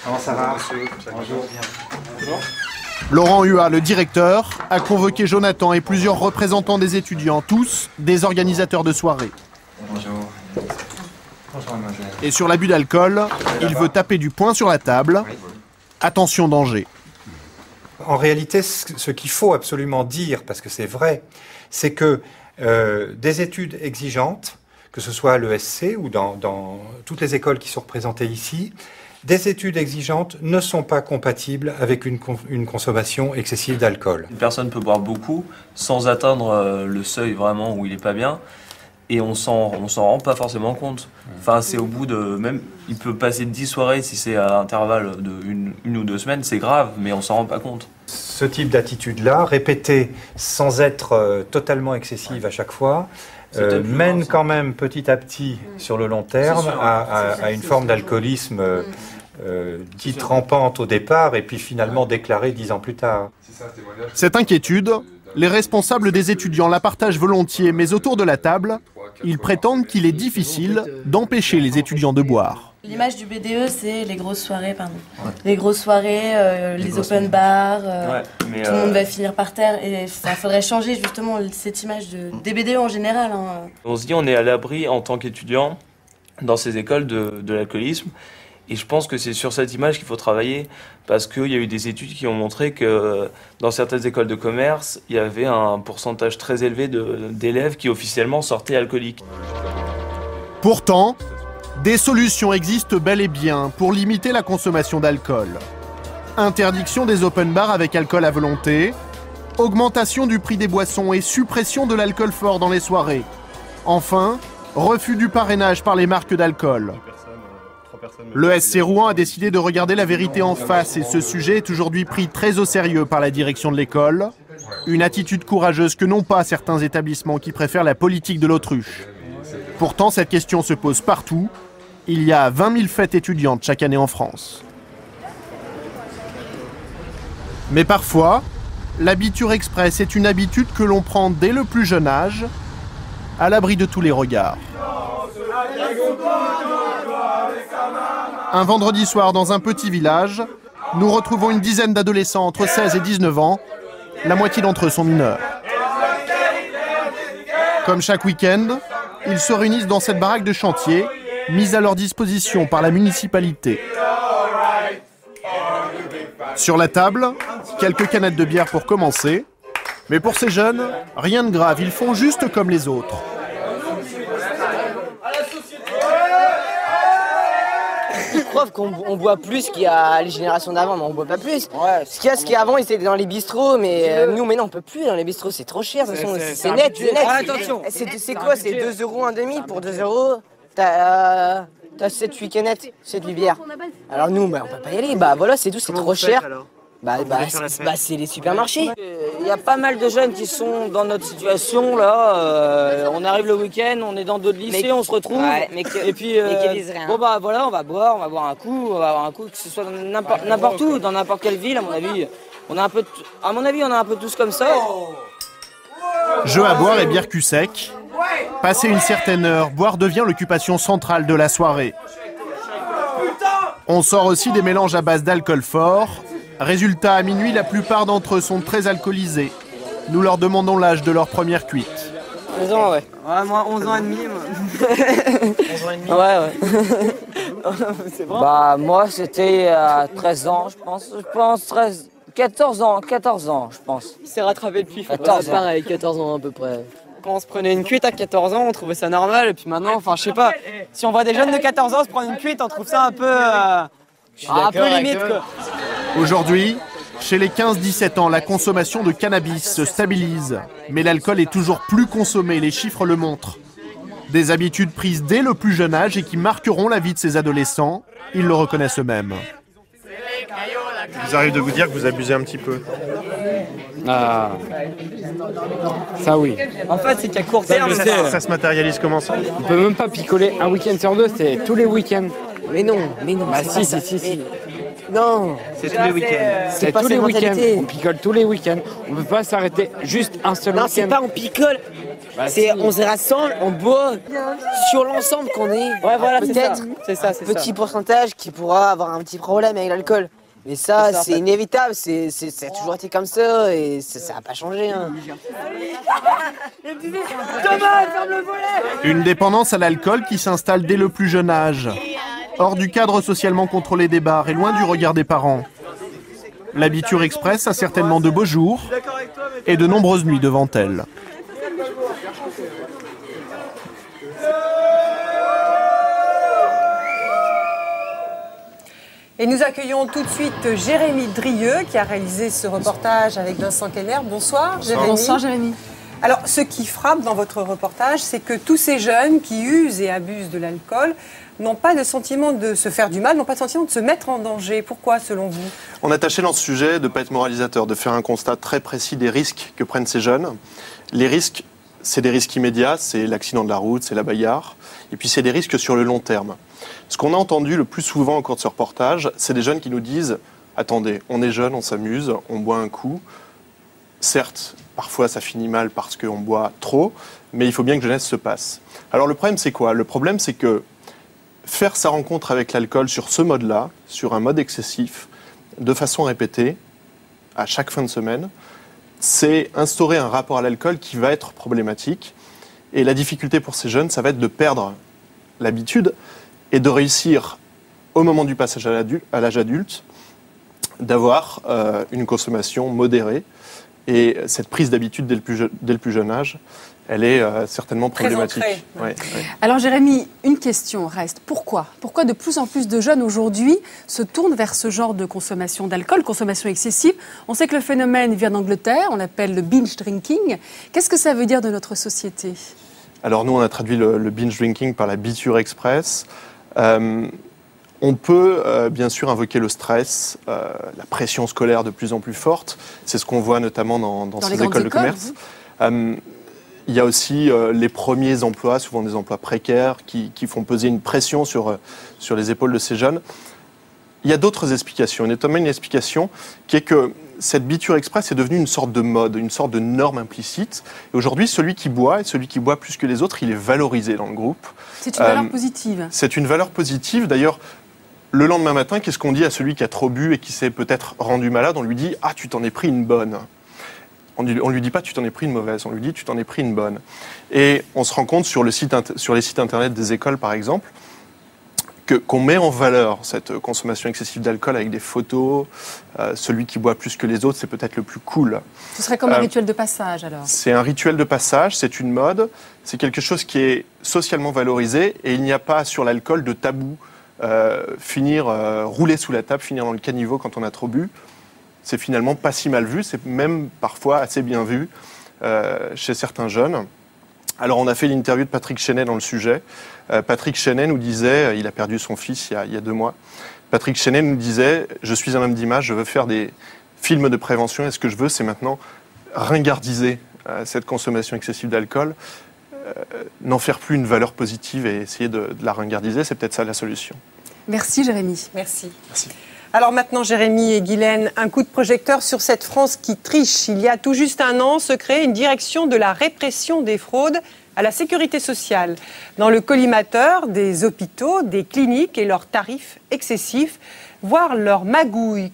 Comment ça va? Bonjour. Bonjour. Laurent Huat, le directeur, a convoqué Jonathan et plusieurs représentants des étudiants, tous des organisateurs de soirée. Bonjour. Bonjour, mademoiselle. Et sur l'abus d'alcool, il veut taper du poing sur la table. Attention, danger. En réalité, ce qu'il faut absolument dire, parce que c'est vrai, c'est que des études exigeantes, que ce soit à l'ESC ou dans toutes les écoles qui sont représentées ici, des études exigeantes ne sont pas compatibles avec une consommation excessive d'alcool. Une personne peut boire beaucoup sans atteindre le seuil vraiment où il n'est pas bien. Et on s'en rend pas forcément compte. Enfin, c'est au bout de... Même, il peut passer 10 soirées, si c'est à l'intervalle de une ou 2 semaines, c'est grave, mais on s'en rend pas compte. Ce type d'attitude-là, répétée sans être totalement excessive à chaque fois, mène quand même petit à petit, sur le long terme, à une forme d'alcoolisme dite rampante au départ, et puis finalement déclarée 10 ans plus tard. Cette inquiétude, les responsables des étudiants la partagent volontiers, mais autour de la table, ils prétendent qu'il est difficile d'empêcher les étudiants de boire. L'image du BDE, c'est les grosses soirées, pardon. Ouais. Les grosses soirées, les open bars, tout le monde va finir par terre. Et il faudrait changer justement cette image des BDE en général. Hein. On se dit on est à l'abri en tant qu'étudiant dans ces écoles de l'alcoolisme. Et je pense que c'est sur cette image qu'il faut travailler, parce qu'il y a eu des études qui ont montré que dans certaines écoles de commerce, il y avait un pourcentage très élevé d'élèves qui officiellement sortaient alcooliques. Pourtant, des solutions existent bel et bien pour limiter la consommation d'alcool. Interdiction des open bars avec alcool à volonté, augmentation du prix des boissons et suppression de l'alcool fort dans les soirées. Enfin, refus du parrainage par les marques d'alcool. Le SC Rouen a décidé de regarder la vérité en face et ce sujet est aujourd'hui pris très au sérieux par la direction de l'école. Une attitude courageuse que n'ont pas certains établissements qui préfèrent la politique de l'autruche. Pourtant, cette question se pose partout. Il y a 20 000 fêtes étudiantes chaque année en France. Mais parfois, l'habiture express est une habitude que l'on prend dès le plus jeune âge, à l'abri de tous les regards. Un vendredi soir dans un petit village, nous retrouvons une dizaine d'adolescents entre 16 et 19 ans. La moitié d'entre eux sont mineurs. Comme chaque week-end, ils se réunissent dans cette baraque de chantier, mise à leur disposition par la municipalité. Sur la table, quelques canettes de bière pour commencer. Mais pour ces jeunes, rien de grave, ils font juste comme les autres. Ils croient qu'on boit plus qu'il y a les générations d'avant, mais on boit pas plus. Ouais, ce qu'il y a avant, ils étaient dans les bistrots, mais nous, maintenant, on peut plus dans les bistrots, c'est trop cher. C'est net, c'est net. Ah, attention. C'est quoi? C'est 2 € un demi pour 2 €. T'as 7-8 canettes, 7-8 bières. Alors nous, on peut pas y aller. Bah voilà, c'est tout, c'est trop cher. C'est les supermarchés. Il y a pas mal de jeunes qui sont dans notre situation là. On arrive le week-end, on est dans d'autres lycées, on se retrouve. Ouais, et puis bon bah voilà, on va boire un coup, que ce soit n'importe où, dans n'importe quelle ville. À mon avis, on a un peu tous comme ça. Jeux à boire et bière cul sec. Passé une certaine heure, boire devient l'occupation centrale de la soirée. On sort aussi des mélanges à base d'alcool fort. Résultat, à minuit, la plupart d'entre eux sont très alcoolisés. Nous leur demandons l'âge de leur première cuite. 11 ans, ouais. Ouais, moi, 11 ans et demi, moi. 11 ans et demi. Ouais. C'est bon. Bah, moi, c'était à 13 ans, je pense 13... 14 ans, je pense. Il s'est rattrapé depuis. 14 ans. Pareil, 14 ans à peu près. Quand on se prenait une cuite à 14 ans, on trouvait ça normal. Et puis maintenant, enfin, je sais pas, si on voit des jeunes de 14 ans se prendre une cuite, on trouve ça un peu limite, quoi. Aujourd'hui, chez les 15-17 ans, la consommation de cannabis se stabilise. Mais l'alcool est toujours plus consommé, les chiffres le montrent. Des habitudes prises dès le plus jeune âge et qui marqueront la vie de ces adolescents. Ils le reconnaissent eux-mêmes. Il vous arrive de vous dire que vous abusez un petit peu? Ah, ça oui. En fait, c'est qu'à court terme, ça se matérialise comment ça? On peut même pas picoler un week-end sur deux, c'est tous les week-ends. Mais non. Bah si. Non. C'est tous les week-ends. C'est pas tous les cette week-ends. mentalité. On picole tous les week-ends. On ne peut pas s'arrêter juste un seul Non, week-end. c'est pas on picole. Bah, C'est si. on se rassemble, on boit sur l'ensemble qu'on est. Ouais, voilà, c'est ça. Peut-être C'est ça. petit pourcentage qui pourra avoir un petit problème avec l'alcool. Mais ça, C'est ça, en c'est fait. inévitable. Ça a toujours été comme ça et ça n'a pas changé. Hein. Une dépendance à l'alcool qui s'installe dès le plus jeune âge, hors du cadre socialement contrôlé des bars et loin du regard des parents. La Biture Express a certainement de beaux jours et de nombreuses nuits devant elle. Et nous accueillons tout de suite Jérémy Drieux qui a réalisé ce reportage avec Vincent Keller. Bonsoir Jérémy. Bonsoir Jérémy. Alors ce qui frappe dans votre reportage, c'est que tous ces jeunes qui usent et abusent de l'alcool n'ont pas de sentiment de se faire du mal, n'ont pas de sentiment de se mettre en danger. Pourquoi selon vous? On a tâché dans ce sujet de ne pas être moralisateur, de faire un constat très précis des risques que prennent ces jeunes. Les risques, c'est des risques immédiats, c'est l'accident de la route, c'est la bagarre, et puis c'est des risques sur le long terme. Ce qu'on a entendu le plus souvent au cours de ce reportage, c'est des jeunes qui nous disent « Attendez, on est jeunes, on s'amuse, on boit un coup. Certes, parfois ça finit mal parce qu'on boit trop, mais il faut bien que jeunesse se passe. » Alors le problème c'est quoi? Le problème c'est que faire sa rencontre avec l'alcool sur ce mode-là, sur un mode excessif, de façon répétée, à chaque fin de semaine, c'est instaurer un rapport à l'alcool qui va être problématique. Et la difficulté pour ces jeunes, ça va être de perdre l'habitude et de réussir, au moment du passage à l'âge adulte, d'avoir une consommation modérée. Et cette prise d'habitude dès le plus jeune âge, elle est certainement problématique. Ouais. Alors Jérémy, une question reste. Pourquoi de plus en plus de jeunes aujourd'hui se tournent vers ce genre de consommation d'alcool, consommation excessive? On sait que le phénomène vient d'Angleterre, on l'appelle le binge drinking. Qu'est-ce que ça veut dire de notre société? Alors nous, on a traduit le binge drinking par la Biture Express. On peut bien sûr invoquer le stress, la pression scolaire de plus en plus forte. C'est ce qu'on voit notamment dans ces écoles de commerce. Il y a aussi les premiers emplois, souvent des emplois précaires, qui font peser une pression sur les épaules de ces jeunes. Il y a d'autres explications, et notamment une explication qui est que cette Biture Express est devenue une sorte de mode, une sorte de norme implicite. Et aujourd'hui, celui qui boit, et celui qui boit plus que les autres, il est valorisé dans le groupe. C'est une valeur positive. C'est une valeur positive. D'ailleurs, le lendemain matin, qu'est-ce qu'on dit à celui qui a trop bu et qui s'est peut-être rendu malade? On lui dit « Ah, tu t'en es pris une bonne ». On ne lui dit pas « tu t'en es pris une mauvaise », on lui dit « tu t'en es pris une bonne ». Et on se rend compte sur les sites internet des écoles, par exemple, qu'on met en valeur cette consommation excessive d'alcool avec des photos. Celui qui boit plus que les autres, c'est peut-être le plus cool. Ce serait comme un rituel de passage alors? C'est un rituel de passage, c'est une mode, c'est quelque chose qui est socialement valorisé et il n'y a pas sur l'alcool de tabou. Rouler sous la table, finir dans le caniveau quand on a trop bu, c'est finalement pas si mal vu, c'est même parfois assez bien vu chez certains jeunes. Alors on a fait l'interview de Patrick Chenet dans le sujet. Patrick Chenet nous disait, il a perdu son fils il y a 2 mois, Patrick Chenet nous disait « Je suis un homme d'image, je veux faire des films de prévention et ce que je veux c'est maintenant ringardiser cette consommation excessive d'alcool, n'en faire plus une valeur positive et essayer de la ringardiser, c'est peut-être ça la solution. » Merci Jérémy. Merci. Merci. Alors maintenant, Jérémy et Guylaine, un coup de projecteur sur cette France qui triche. Il y a tout juste 1 an, se crée une direction de la répression des fraudes à la sécurité sociale. Dans le collimateur des hôpitaux, des cliniques et leurs tarifs excessifs, voire leurs magouilles.